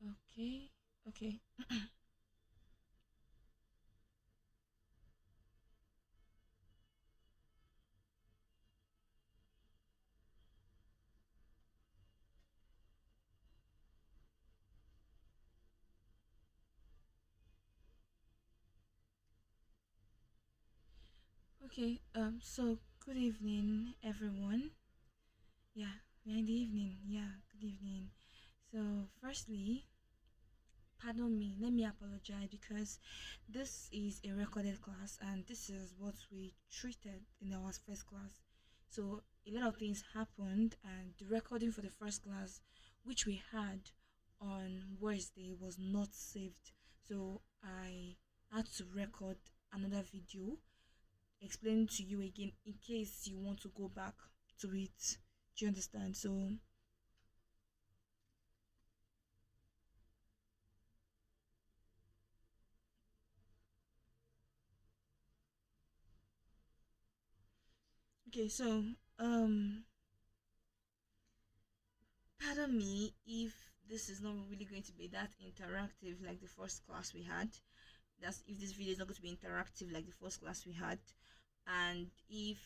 Okay. Okay. Okay. So good evening, everyone. Yeah, we're in the evening. Yeah, good evening. So, firstly, pardon me. Let me apologize because this is a recorded class, and this is what we treated in our first class. So, a lot of things happened, and the recording for the first class, which we had on Wednesday, was not saved. So, I had to record another video explaining to you again in case you want to go back to it. Do you understand? So, okay, so um pardon me if this is not really going to be that interactive like the first class we had. That's if this video is not going to be interactive like the first class we had, and if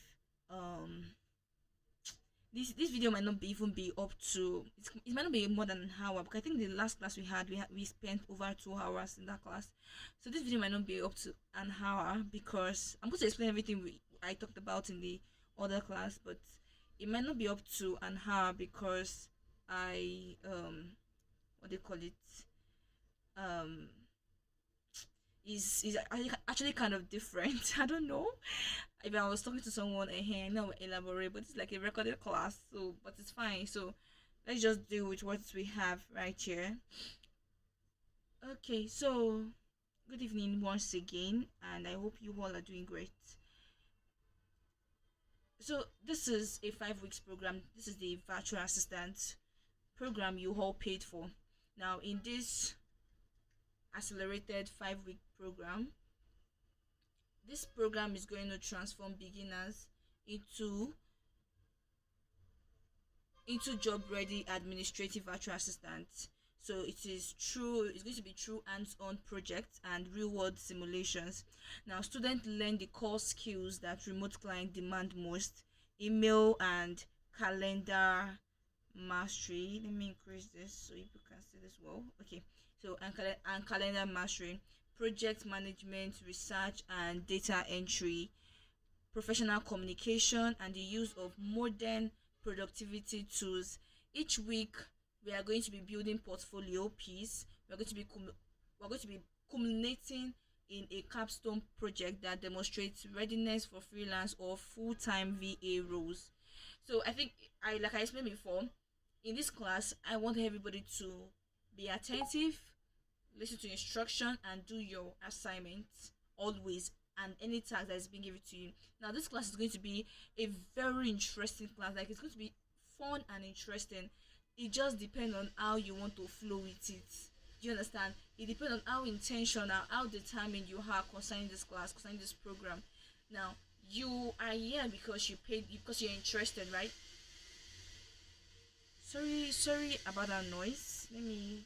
um this video might not be even be up to it might not be more than an hour, because I think the last class we spent over 2 hours in that class. So this video might not be up to an hour because I'm going to explain everything I talked about in the other class, but it might not be up to an hour because I what do you call it, um is actually kind of different. I don't know if I was talking to someone and here I know elaborate, but it's like a recorded class, so but it's fine. So let's just deal with what we have right here. Okay, so good evening once again, and I hope you all are doing great. So this is a 5 weeks program. This is the virtual assistant program you all paid for. Now in this accelerated 5 week program, this program is going to transform beginners into job ready administrative virtual assistants. So it's going to be true hands-on projects and real world simulations. Now students learn the core skills that remote client demand most: email and calendar mastery. Let me increase this so you can see this well. Okay, so and calendar mastery, project management, research and data entry, professional communication, and the use of modern productivity tools. Each week, we are going to be building portfolio piece. We're going to be culminating in a capstone project that demonstrates readiness for freelance or full-time VA roles. So I think I explained before, in this class, I want everybody to be attentive, listen to instruction, and do your assignments always, and any task that is being given to you. Now this class is going to be a very interesting class. Like, it's going to be fun and interesting. It just depends on how you want to flow with it. Do you understand? It depends on how intentional, how determined you are concerning this class, concerning this program. Now you are here because you paid, because you're interested, right? Sorry about that noise. Let me.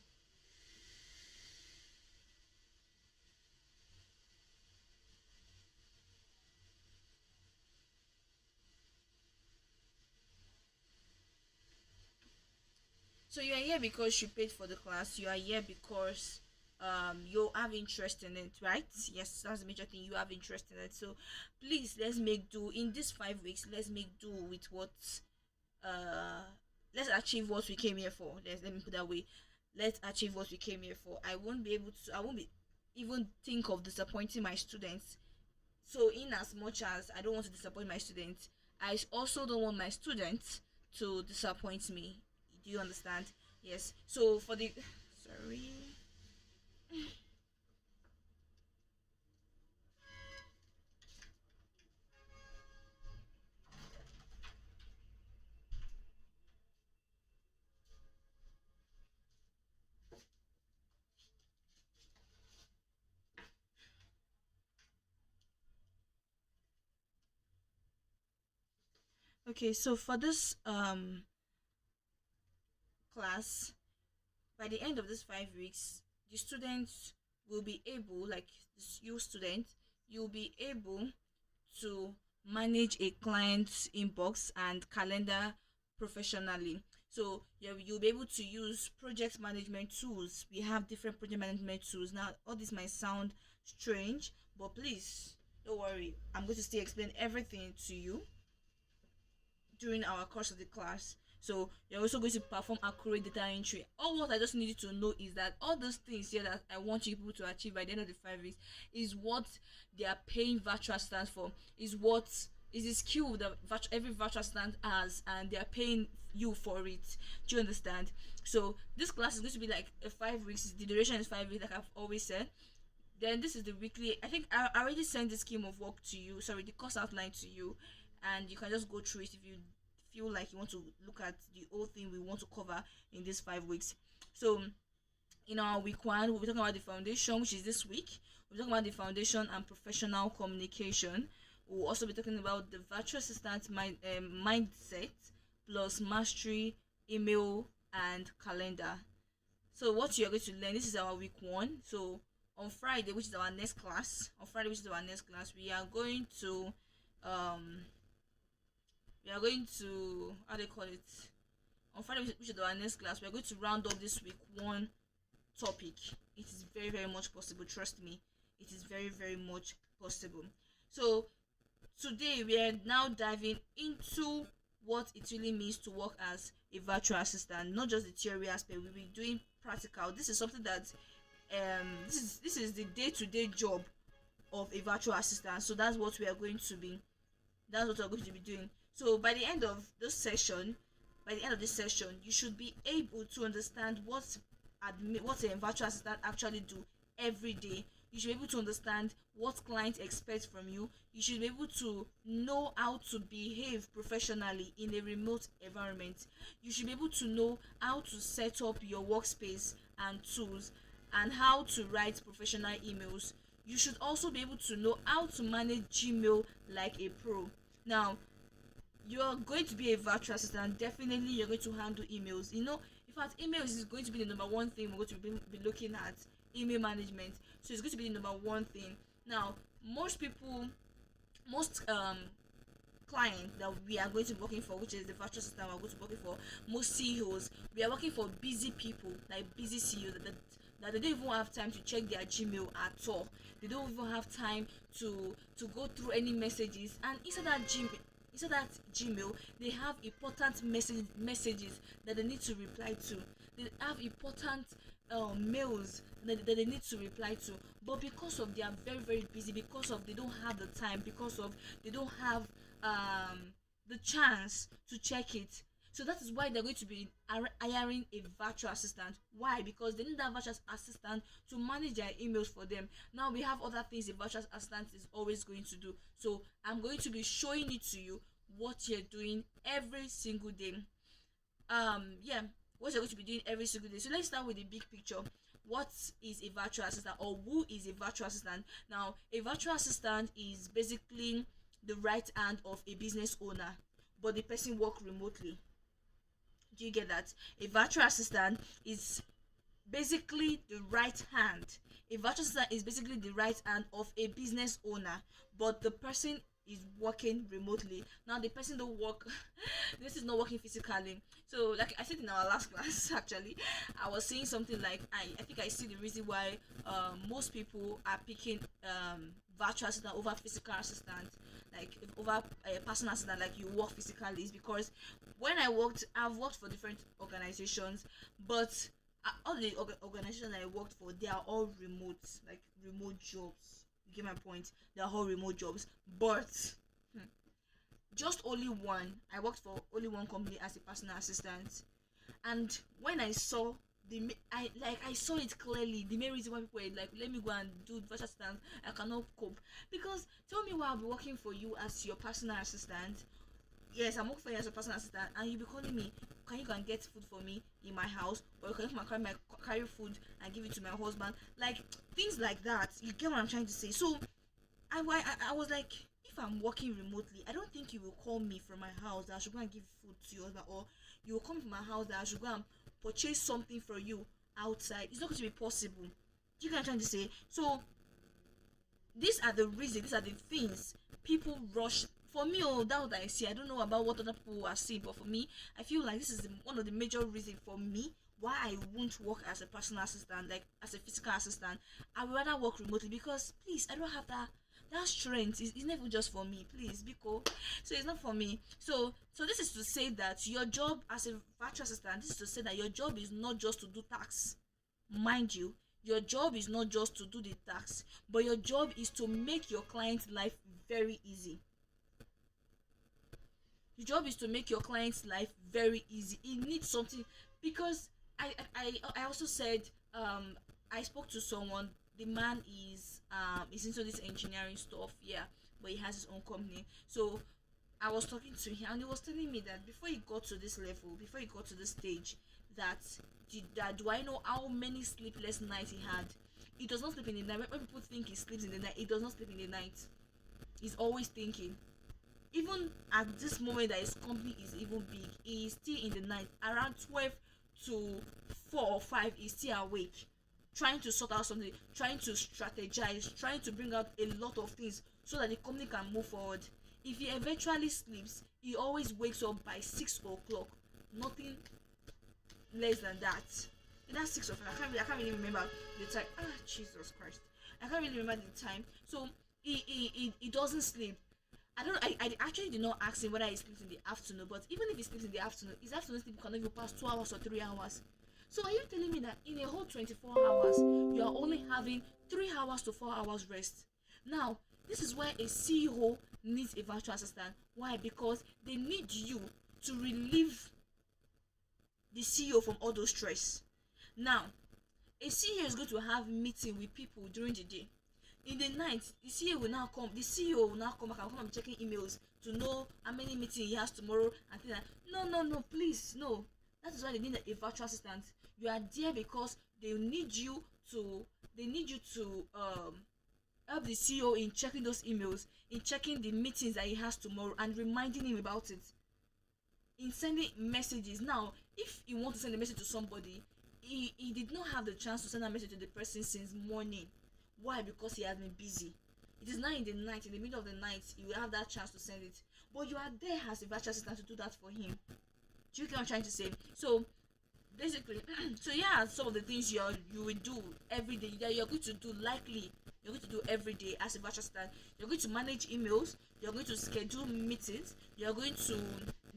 So you are here because you paid for the class. You are here because you have interest in it, right? Yes, that's the major thing. You have interest in it. So please, let's make do in these 5 weeks. Let's make do with what uh let's achieve what we came here for. Let me put that way. Let's achieve what we came here for. I won't be even think of disappointing my students. So in as much as I don't want to disappoint my students, I also don't want my students to disappoint me. Do you understand? Yes. So for the sorry. Okay, so for this class, by the end of these 5 weeks, the students will be able, like this you student, you'll be able to manage a client's inbox and calendar professionally. So you'll be able to use project management tools. We have different project management tools. Now, all this might sound strange, but please don't worry. I'm going to still explain everything to you during our course of the class. So you're also going to perform accurate data entry. All what I just need you to know is that all those things here that I want you people to achieve by the end of the 5 weeks is what they are paying virtual assistants for. Is the skill that every virtual assistant has, and they are paying you for it. Do you understand? So this class is going to be like 5 weeks. The duration is 5 weeks, like I've always said. Then this is the weekly. I think I already sent the scheme of work to you. Sorry, the course outline to you, and you can just go through it if you feel like you want to look at the whole thing we want to cover in these 5 weeks. So in our week 1, we'll be talking about the foundation, which is this week. We'll be talking about the foundation and professional communication. We'll also be talking about the virtual assistant mindset plus mastery, email, and calendar. So what you're going to learn, this is our week 1. So on Friday, which is our next class, we are going to how they call it, on Friday, which is our next class, we are going to round up this week 1 topic. It is very, very much possible. Trust me, it is very, very much possible. So today we are now diving into what it really means to work as a virtual assistant, not just the theory aspect. We'll be doing practical. This is something that this is the day-to-day job of a virtual assistant. So that's what we are going to be doing. So by the end of this session, you should be able to understand what a virtual assistant actually do every day. You should be able to understand what clients expect from you. You should be able to know how to behave professionally in a remote environment. You should be able to know how to set up your workspace and tools, and how to write professional emails. You should also be able to know how to manage Gmail like a pro. Now, you're going to be a virtual assistant. Definitely, you're going to handle emails. In fact, emails is going to be the number one thing we're going to be looking at. Email management. So it's going to be the number one thing. Now, most clients that we are going to be working for, which is the virtual assistant we're going to be working for, most CEOs, we are working for busy people, like busy CEOs that they don't even have time to check their Gmail at all. They don't even have time to go through any messages, and inside that Gmail, they have important messages that they need to reply to. They have important mails that they need to reply to. But because of they are very, very busy, because of they don't have the time, because of they don't have the chance to check it. So that is why they're going to be hiring a virtual assistant. Why? Because they need that virtual assistant to manage their emails for them. Now we have other things a virtual assistant is always going to do. So I'm going to be showing it to you what you're doing every single day. What you're going to be doing every single day. So let's start with the big picture. What is a virtual assistant, or who is a virtual assistant? Now, a virtual assistant is basically the right hand of a business owner, but the person works remotely. Do you get that? A virtual assistant is basically the right hand. A virtual assistant is basically the right hand of a business owner, but the person is working remotely. Now the person don't work this is not working physically. So like I said in our last class, actually I was saying something like I think I see the reason why most people are picking virtual assistant over physical assistant, like over a personal assistant, like you work physically, is because when I've worked for different organizations, but all the organizations I worked for, they are all remote, like remote jobs. You get my point? They are all remote jobs, but just only one. I worked for only one company as a personal assistant, and when I saw I saw it clearly. The main reason why people were like, let me go and do virtual assistant, I cannot cope. Because tell me why I'll be working for you as your personal assistant. Yes, I'm working for you as a personal assistant, and you'll be calling me, can you go and get food for me in my house, or you can carry food and give it to my husband, like things like that. You get what I'm trying to say? So I was like, if I'm working remotely, I don't think you will call me from my house that I should go and give food to your husband, or you will come to my house that I should go and purchase something for you outside. It's not going to be possible. Do you get what I'm trying to say? So these are the reasons, these are the things people rush. For me, oh, that what I see. I don't know about what other people are seeing, but for me, I feel like this is one of the major reasons for me why I won't work as a personal assistant, like as a physical assistant. I would rather work remotely because, please, I don't have that strength. It's never just for me, please, because so it's not for me. So this is to say that your job as a virtual assistant, this is to say that your job is not just to do tasks. Mind you, your job is not just to do the tasks, but your job is to make your client's life very easy. Your job is to make your client's life very easy. It needs something, because I also said, I spoke to someone. The man is into this engineering stuff, yeah, but he has his own company. So I was talking to him, and he was telling me that before he got to this level, before he got to this stage, that do I know how many sleepless nights he had? He does not sleep in the night. When people think he sleeps in the night, he does not sleep in the night. He's always thinking. Even at this moment that his company is even big, he is still in the night around 12 to 4 or 5. He's still awake, trying to sort out something, trying to strategize, trying to bring out a lot of things so that the company can move forward. If he eventually sleeps, he always wakes up by 6 o'clock, nothing less than that. And that's 6 o'clock. I can't really remember the time. Jesus Christ, I can't really remember the time. So he doesn't sleep. I actually did not ask him whether he sleeps in the afternoon, but even if he sleeps in the afternoon, his afternoon sleep cannot even pass 2 hours or 3 hours. So are you telling me that in a whole 24 hours, you are only having 3 hours to 4 hours rest? Now, this is where a CEO needs a virtual assistant. Why? Because they need you to relieve the CEO from all those stress. Now, a CEO is going to have meeting with people during the day. In the night, the CEO will now come. The CEO will now come back and come and be checking emails to know how many meetings he has tomorrow and things like that. No, please, no. That is why they need a virtual assistant. You are there because they need you to help the CEO in checking those emails, in checking the meetings that he has tomorrow and reminding him about it, in sending messages. Now, if you want to send a message to somebody, he did not have the chance to send a message to the person since morning. Why? Because he has been busy. It is now in the night, in the middle of the night, you will have that chance to send it. But you are there as a virtual assistant to do that for him. Do you get what I'm trying to say? So basically, so yeah, some of the things you will do every day that you're going to do, likely you're going to do every day as a virtual assistant. You're going to manage emails, you're going to schedule meetings, you're going to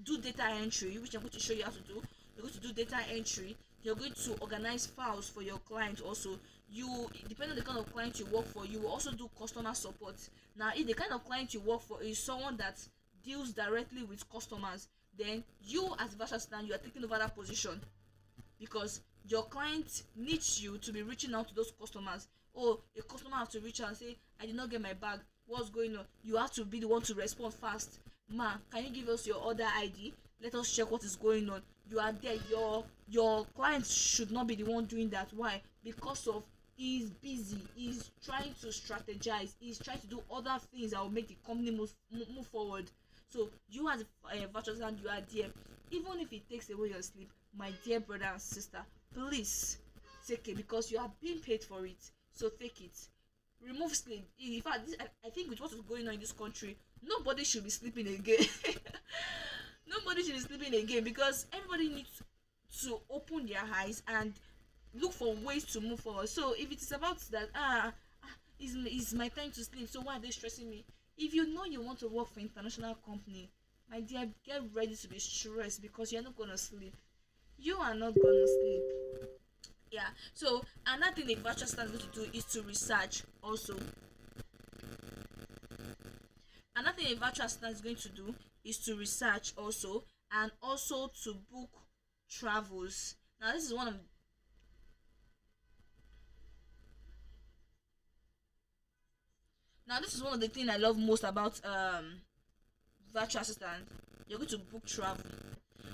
do data entry, which I'm going to show you how to do. You're going to do data entry, you're going to organize files for your client also. You, depending on the kind of client you work for, you will also do customer support. Now, if the kind of client you work for is someone that deals directly with customers, then you as a virtual assistant, you are taking over that position, because your client needs you to be reaching out to those customers. Oh, a customer has to reach out and say, I did not get my bag, what's going on? You have to be the one to respond fast. Ma, can you give us your order ID? Let us check what is going on. You are there. Your client should not be the one doing that. Why? Because of he's busy, he's trying to strategize, he's trying to do other things that will make the company move forward. So you as a virtual assistant, you are there. Even if it takes away your sleep, my dear brother and sister, please take it, because you are being paid for it. So take it. Remove sleep. In fact, I think with what is going on in this country, nobody should be sleeping again. Nobody should be sleeping again, because everybody needs to open their eyes and look for ways to move forward. So if it is about that, it's my time to sleep, so why are they stressing me? If you know you want to work for international company, my dear, get ready to be stressed, because you're not gonna sleep. You are not gonna sleep. Yeah. So another thing a virtual assistant is going to do is to research also. Another thing a virtual assistant is going to do is to research also, and also to book travels. Now this is one of the things I love most about virtual assistant. You're going to book travel.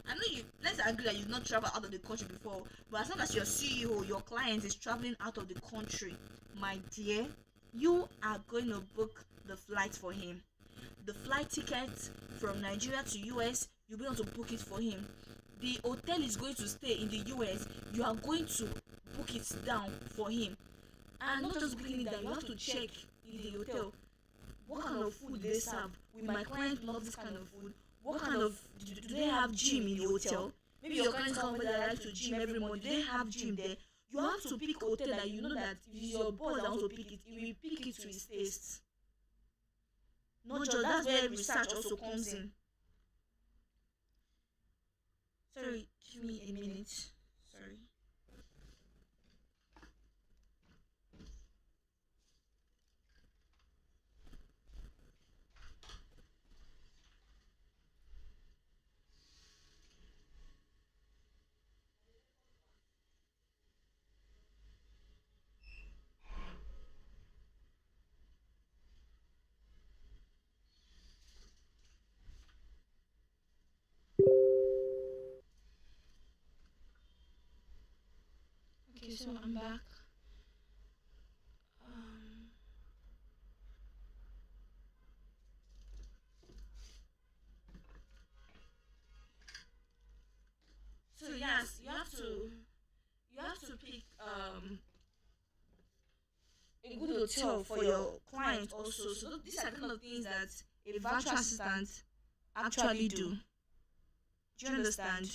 I know let's agree that you've not traveled out of the country before, but as long as your CEO, your client is traveling out of the country, my dear, you are going to book the flight for him. The flight ticket from Nigeria to US, you'll be able to book it for him. The hotel is going to stay in the US, you are going to book book it down for him. And not just booking it down, you have to check in the hotel what kind of food they serve. Will my client love this kind of food? What kind of do they have gym in the hotel? Maybe your client is somebody that likes to gym every morning. Do they have gym there? You have to pick a hotel that you know that if it's your boss that wants to pick it, he will pick it to his taste. Not just that's where research also comes in. Sorry, give me a minute. Sorry. Okay, so I'm back. Um, so yes, you have to pick a good hotel for your client also. So these are the kind of things that a virtual assistant actually do. Do you understand?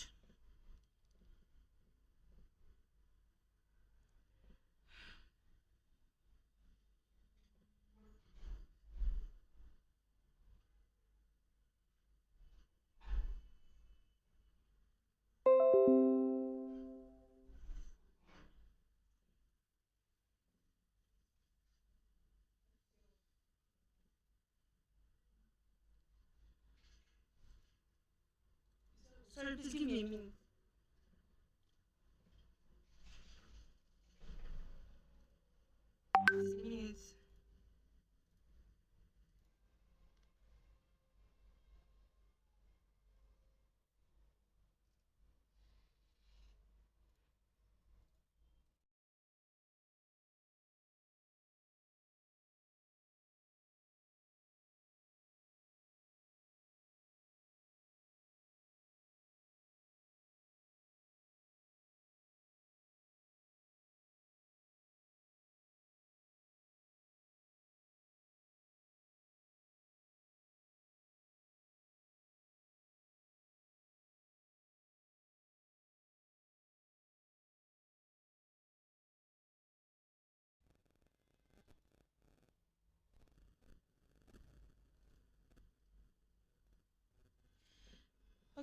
Sorry, please give me a minute. Please, a minute.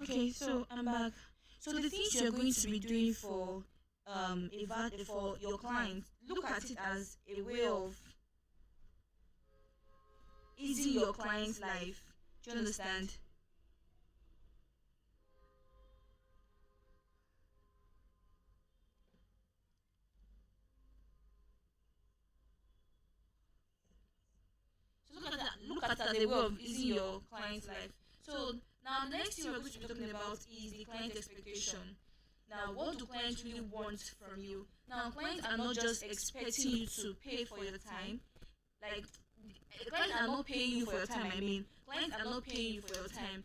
Okay, so I'm back. So the things you're going to be doing for for your client, look at it as a way of easing your client's life. Do you understand? So look at it as a way of easing your client's life. So now the next thing we're going to be talking about is the client expectation. Now, what do clients really want from you? Now, clients are not just expecting you to pay for your time. Like, clients are not paying you for your time. I mean, clients are not paying you for your time.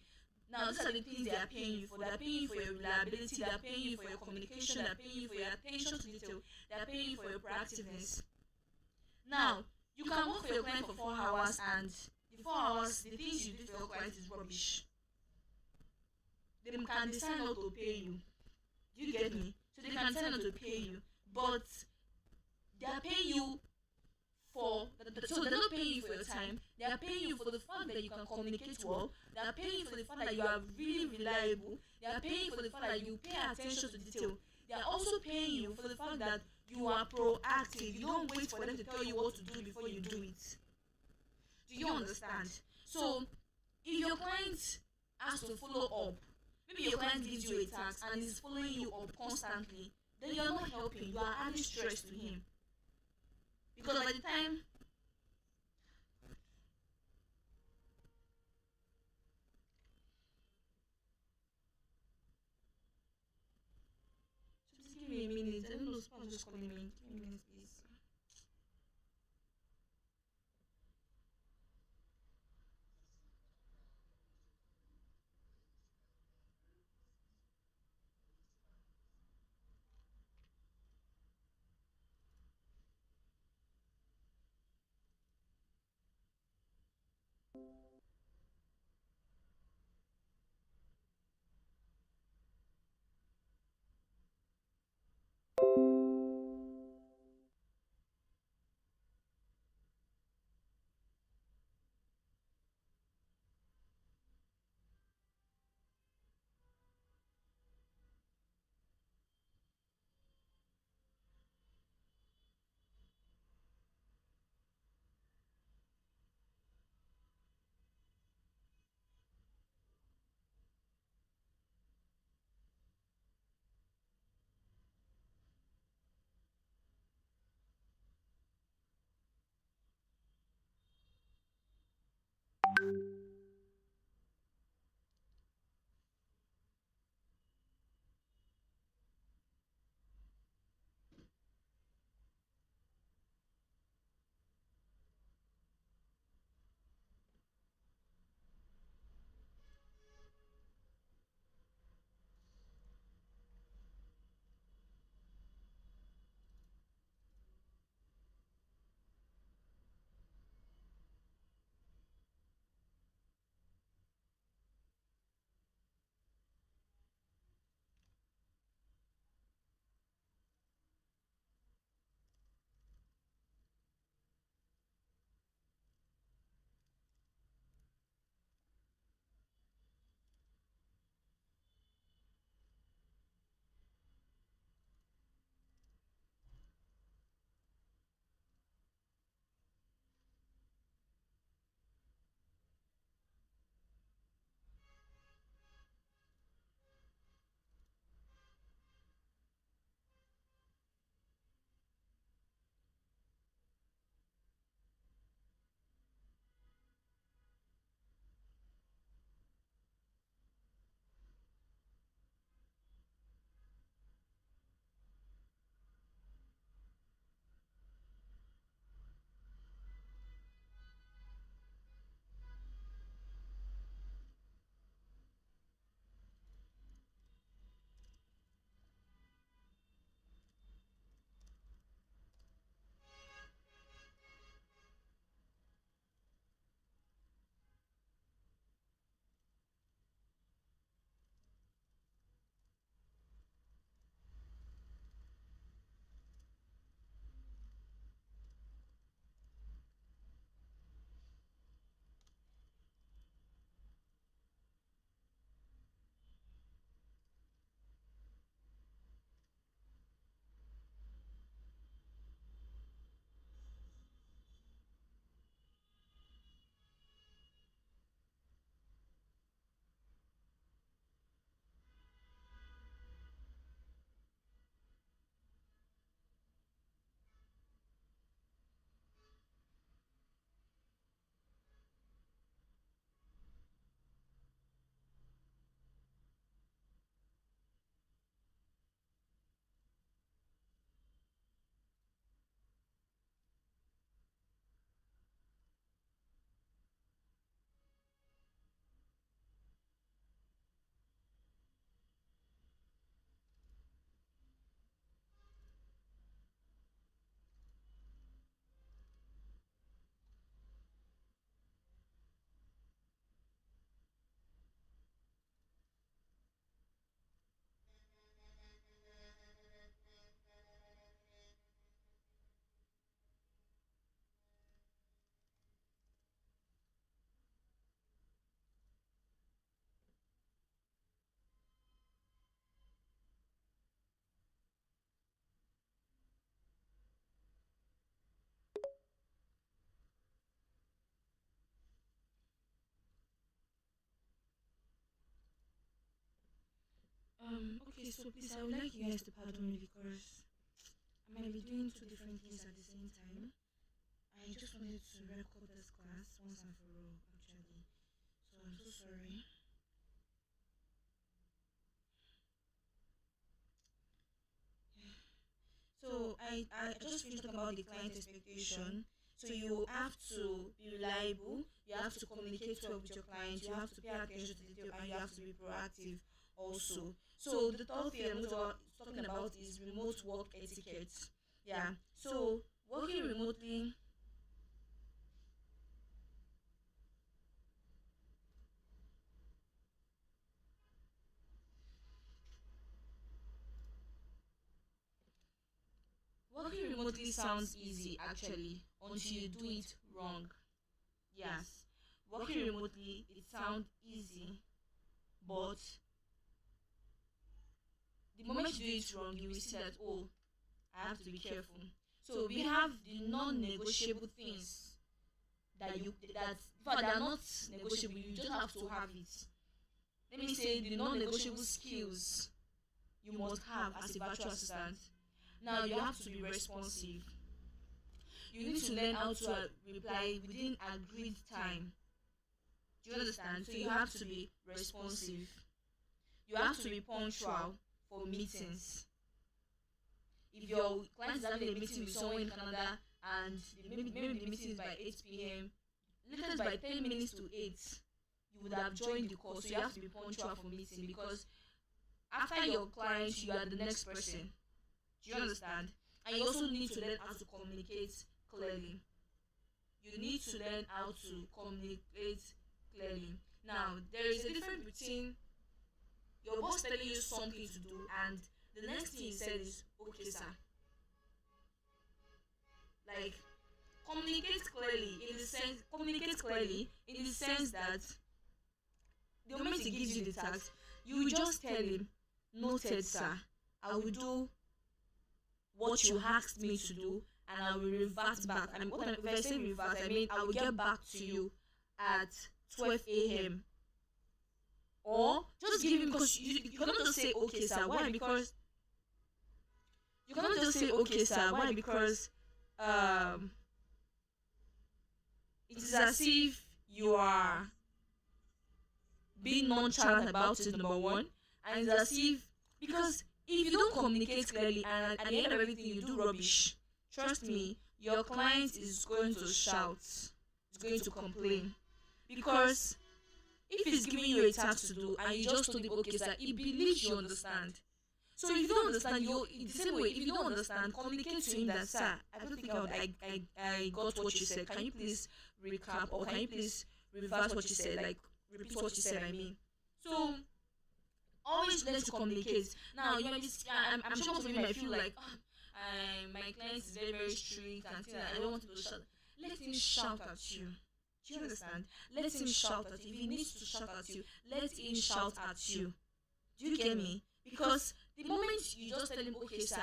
Now, these are the things they are paying you for. They are paying you for your reliability. They are paying you for your communication. They are paying you for your attention to detail. They are paying you for your proactiveness. Now, you can work for your client for 4 hours, and the 4 hours, the things you do for your client is rubbish. They can decide not to pay you. Do you get me? So they can decide not to pay you, but they are paying you so they're not paying you for your time. They are paying you for the fact that you can communicate well. They are paying you for the fact that you are really reliable. They are paying you for the fact that you pay attention to detail. They are also paying you for the fact that you are proactive. You don't wait for them to tell you what to do before you do it. Do you understand? So if your client has to follow up, maybe your client gives you a task and is following you up constantly, then you're not helping. You are adding stress to him. Because by the time, so please give me a minute. I don't know, someone's just calling me. Give me a minute, please. Okay, so please, I would like you guys to pardon me because I might be doing two different things at the same time. I just wanted to record this class once and for all, actually. So I'm so sorry. So I just finished talking about the client expectation. So you have to be reliable, you have to communicate well with your client, you have to pay attention to detail, and you have to be proactive also. So the third thing talking about is remote work etiquette. Yeah. So working remotely working remotely sounds easy actually until you do it wrong. Yes. Working remotely it sounds easy, but the moment you do it wrong, you will see that oh, I have to be careful. So we have the non-negotiable things that in fact they are not negotiable. You just have to have it. Let me say the non-negotiable skills you must have as a virtual assistant. Now you have to be responsive. You need to learn how to reply within agreed time. Do you understand? So you have to be responsive. You have to be punctual for meetings. If your client is having a meeting with someone in Canada and maybe the meeting is by 8 p.m., latest by 10 minutes to 8, you would have joined the call. So you have to be punctual for meeting because after your client, you are the next person. Do you understand? And you also need to learn how to communicate clearly. You need to learn how to communicate clearly. Now, there is a difference between your boss telling you something to do and the next thing he said is, okay, sir. Like, communicate clearly in the sense that the moment he gives you the task, you just tell him, noted, sir, I will do what you asked me to do and I will revert back. And if I say revert, I mean I will get back to you at 12 a.m. Or just give him, because you cannot just say okay sir. Why? Because you cannot just say okay sir. Why? Because it is as if you are being nonchalant about it, number one, and it's as if, because if you don't communicate clearly and at the end of everything you do rubbish, trust me, your client is going to shout, is going to complain. Because if he's giving you a task to do and you just told him okay sir, he believes you understand. So if you don't understand, you in the same way, if you don't understand, communicate to him that sir, I don't think I got what you said. Can you please recap, or can you please reverse what you said? Like repeat what you said, I mean. So always learn to communicate. Now you might be, I'm sure most of you might feel like my client is very very strict and things like, I don't want to shout. Let him shout at you. Do you understand? Let him shout at you. If he needs to shout at you, let him shout at you. Do you get me? Because the moment you just tell him okay sir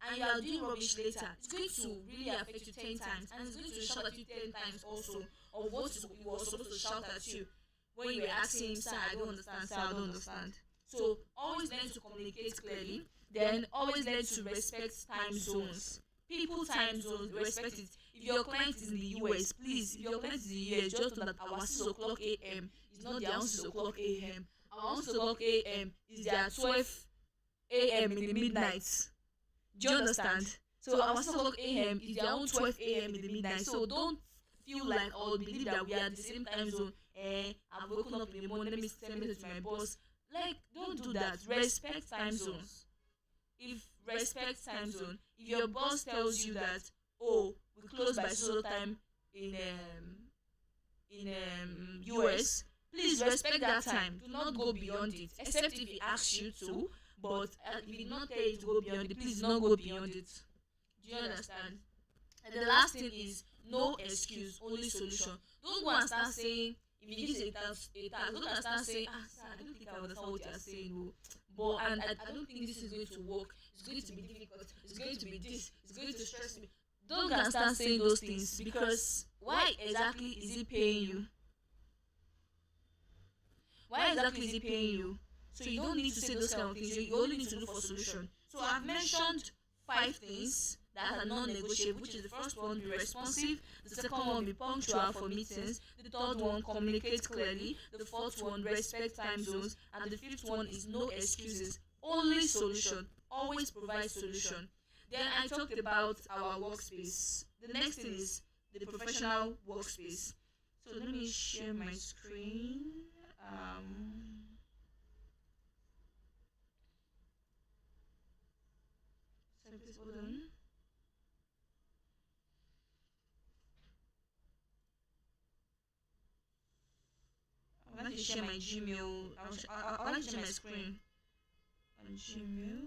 and you are doing rubbish later, it's going to really affect you 10 times, and it's going to shout at you 10 times also of what he was supposed to shout at you when you were asking him sir, I don't understand, sir, I don't understand. So always learn to communicate clearly. Then always learn to respect time zones. People time zones, respect it. If your client is in the US, please, if your client is in the US, just know that our 6 o'clock a.m. is not their own 6 o'clock a.m. Our own 6 o'clock a.m. is their 12 a.m. in the midnight. Do you understand? So our 6 o'clock a.m. is their own 12 a.m. in the midnight. So don't feel like or believe that we are the same time zone. I've woken up in the morning, let me send message to my boss. Like, don't do that. Respect time zones. If your boss tells you that, oh, we close by so time in US, please respect that time. Do not go beyond it, except if he asks you to. But if he not tell you to go beyond it, please do not go beyond it. Do you understand? And the last thing is no excuse, only solution. Don't go and start saying, if you give a task, don't go and start saying, sir, I don't think I understand what you are saying, oh. But and I don't think this is going to work. It's going to be difficult. It's going to be this. It's going to stress me. Don't go and start saying those things, because why exactly is he paying you? Why exactly is he paying you? So you don't need to say those kind of things. You only need to look for solution. So I've mentioned 5 things that are non-negotiable, which is the first one, be responsive, the second one, be punctual for meetings, the third one, communicate clearly, the fourth one, respect time zones, and the fifth one is no excuses, only solution, always provide solution. Then I talked about our workspace. The next thing is the professional workspace. So let me share my screen. So please hold on. I want to share my Gmail. I want to share my screen on Gmail.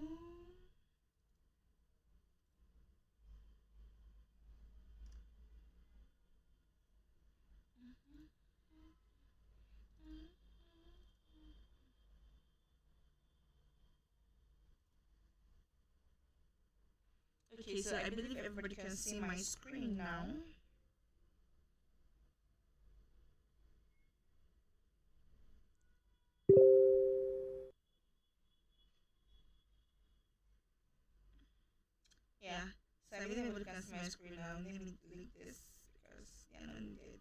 Okay, so I believe everybody can see my screen now. Yeah, so I believe everybody can see my screen now. Let me delete this because they're not needed.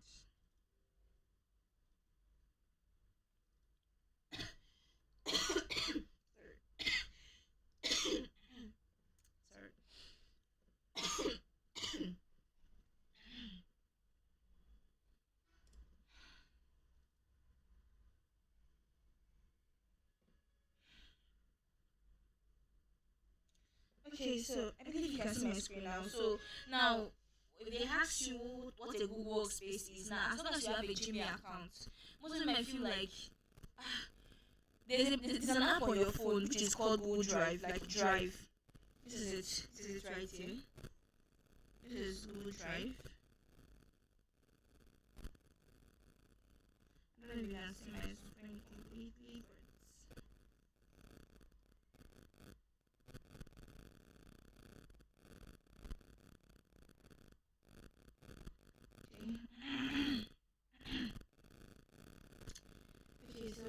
Sorry. Okay, so I believe you can see my screen now. So now, if they ask you what a Google Workspace is, now as long as you have a Gmail account, most of them might feel like there's an app on your phone which is called Google Drive, like Drive. This is it. This is it right here. This is Google Drive. I don't know if you can see my screen completely, but okay, so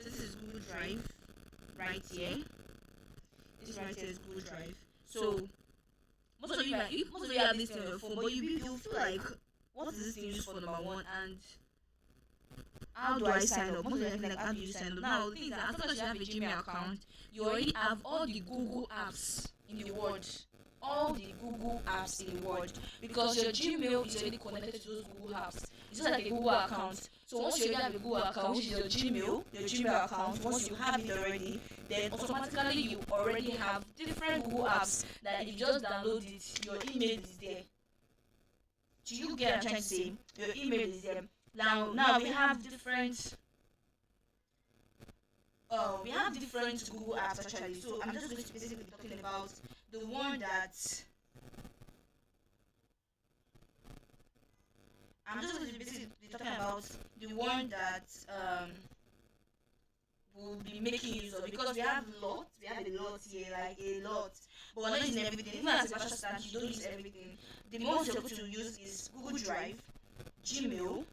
this is Google Drive right here. This right here is Google Drive. So most of you have this thing on your phone, but you feel like, what is this thing used for, number one, and how do I sign up? Most of you feel like, how do you sign up? Now the thing is that as long as you have a Gmail account, you already have all the Google apps in the world. All the Google apps in the world, because your Gmail is already connected to those Google apps. It's just like a Google account. So once you already have a Google account, which is your Gmail account, once you have it already, then automatically you already have different Google apps that if you just download it, your email is there. Do you get what I'm trying to say? Your email is there. Now we have different Google apps actually. So I'm just going to basically be talking about the one that we'll be making use of, because we have a lot here, like a lot. But we're not using everything. Even as a bachelor student, you don't use everything. The most you're going to use is Google Drive, Gmail.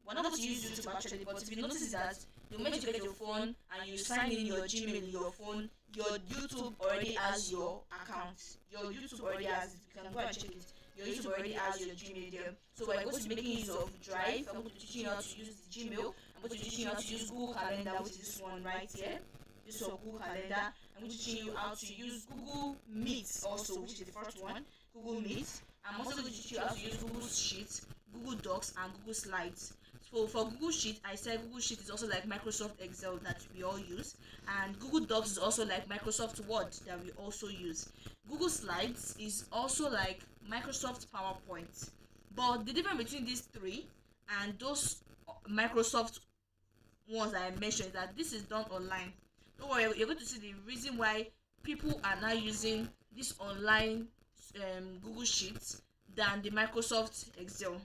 We're not going to use YouTube actually, but if you notice that the moment you get your phone and you sign in your Gmail in your phone, your YouTube already has your account. Your YouTube already has it. You can go and check it. Your YouTube already has your Gmail there. So we're going to be making use of Drive. I'm going to teach you how to use the Gmail. I'm going to teach you how to use Google Calendar, which is this one right here. This is Google Calendar. I'm going to teach you how to use Google Meet also, which is the first one. Google Meet. I'm also going to teach you how to use Google Sheets, Google Docs, and Google Slides. So for Google Sheet, I said Google Sheet is also like Microsoft Excel that we all use, and Google Docs is also like Microsoft Word that we also use. Google Slides is also like Microsoft PowerPoint. But the difference between these three and those Microsoft ones that I mentioned is that this is done online. Don't worry, you're going to see the reason why people are now using this online Google Sheets than the Microsoft Excel.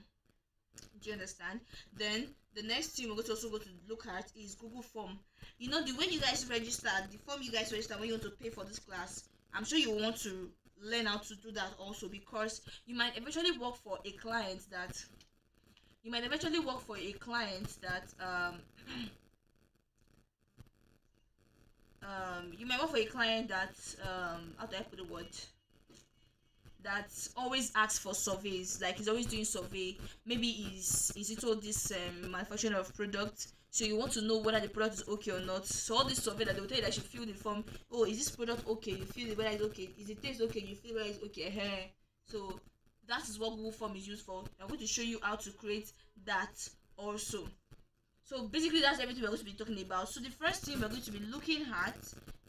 Do you understand? Then the next thing we're going to also go to look at is Google Form. You know, the way you guys register, the form you guys register when you want to pay for this class, I'm sure you want to learn how to do that also, because you might eventually work for a client that you might work for a client that how do I put the word, that always asks for surveys, like he's always doing survey. Maybe he's into this manufacturing of product, so you want to know whether the product is okay or not. So all this survey that they will tell you that you fill the form. Oh, is this product okay? You feel it whether it's okay. Is it taste okay? You feel whether it's okay. So that is what Google Form is used for. I'm going to show you how to create that also. So basically that's everything we're going to be talking about. So the first thing we're going to be looking at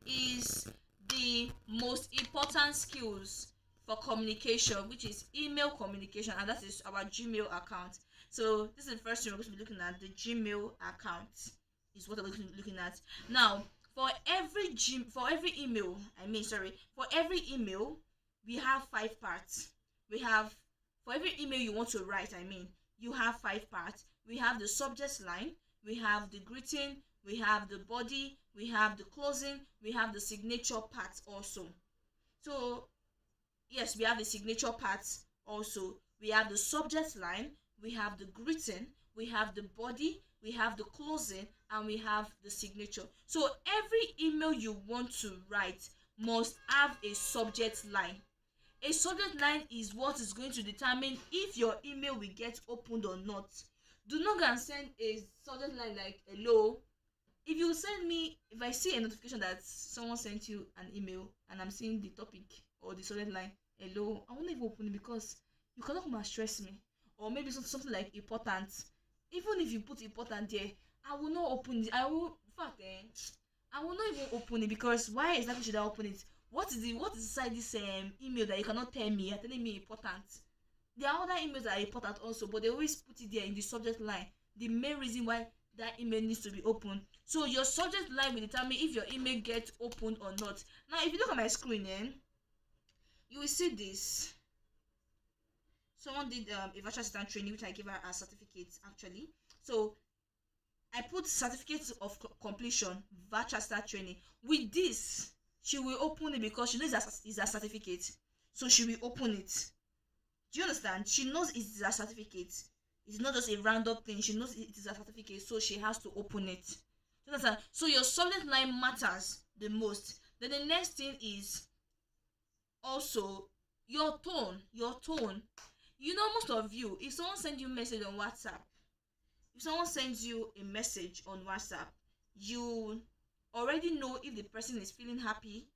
is the most important skills for communication, which is email communication, and that is our Gmail account. So this is the first thing we're going to be looking at. The Gmail account is what we're going to be looking at. Now, for every email, for every email, we have 5 parts. We have, for every email you want to write, you have 5 parts. We have the subject line, we have the greeting, we have the body, we have the closing, we have the signature part also. So yes, we have the signature parts also. We have the subject line, we have the greeting, we have the body, we have the closing, and we have the signature. So every email you want to write must have a subject line. A subject line is what is going to determine if your email will get opened or not. Do not go and send a subject line like hello. If you send me, if I see a notification that someone sent you an email and I'm seeing the topic or the subject line hello, I won't even open it because you cannot come and stress me. Or maybe something like important. Even if you put important there, I will not open it. I will, in fact, I will not even open it, because why exactly should I open it? What is inside this email that you cannot tell me? You're telling me important. There are other emails that are important also, but they always put it there in the subject line. The main reason why that email needs to be opened. So your subject line will determine if your email gets opened or not. Now, if you look at my screen, you will see this. Someone did a virtual assistant training, which I gave her a certificate actually. So I put certificate of completion, virtual assistant training. With this, she will open it because she knows it's a certificate. So she will open it. Do you understand? She knows it is a certificate. It's not just a random thing. She knows it is a certificate, so she has to open it. Do you understand? So your subject line matters the most. Then the next thing is also your tone. Your tone. You know, most of you, if someone sends you a message on WhatsApp, you already know if the person is feeling happy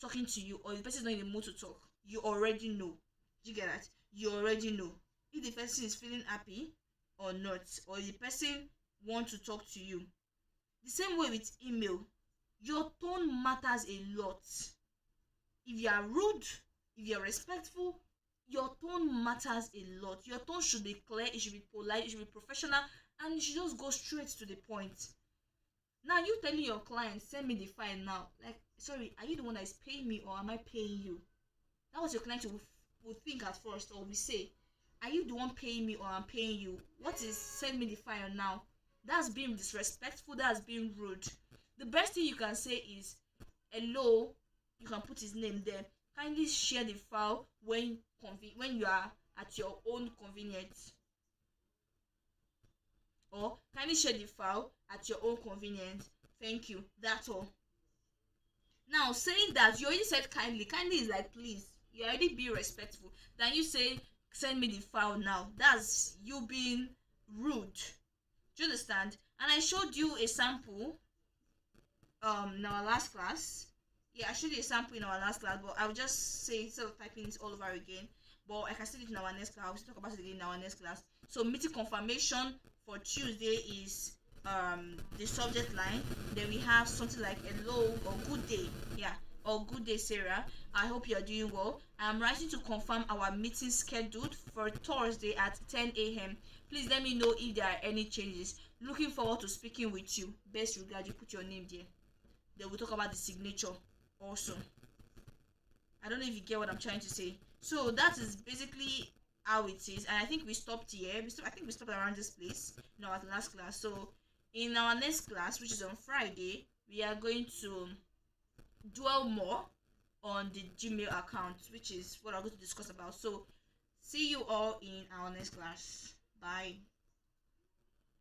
talking to you or if the person is not in the mood to talk. You already know. Do you get that? You already know if the person is feeling happy or not, or if the person wants to talk to you. The same way with email, your tone matters a lot. If you are rude, if you are respectful, your tone matters a lot. Your tone should be clear, it should be polite, it should be professional, and you should just go straight to the point. Now, you telling your client, send me the file now. Like, sorry, are you the one that is paying me or am I paying you? That was your client will think at first, or will say, are you the one paying me or I'm paying you? What is send me the file now? That's being disrespectful, that's being rude. The best thing you can say is hello. You can put his name there. Kindly share the file when you are at your own convenience, or kindly share the file at your own convenience. Thank you. That's all. Now, saying that, you already said kindly. Kindly is like please. You already be respectful. Then you say send me the file now. That's you being rude. Do you understand? And I showed you a sample in our last class. Yeah, I showed you a sample in our last class, but I'll just say instead of typing it all over again. But I can still do it in our next class. I'll talk about it again in our next class. So meeting confirmation for Tuesday is the subject line. Then we have something like hello or good day. Yeah, or good day, Sarah. I hope you are doing well. I'm writing to confirm our meeting scheduled for Thursday at 10 a.m. Please let me know if there are any changes. Looking forward to speaking with you. Best regards. You put your name there. Then we'll talk about the signature also. I don't know if you get what I'm trying to say. So that is basically how it is, and I think we stopped here. I think we stopped around this place in our last class. So in our next class, which is on Friday, we are going to dwell more on the Gmail account, which is what I'm going to discuss about. So see you all in our next class. Bye.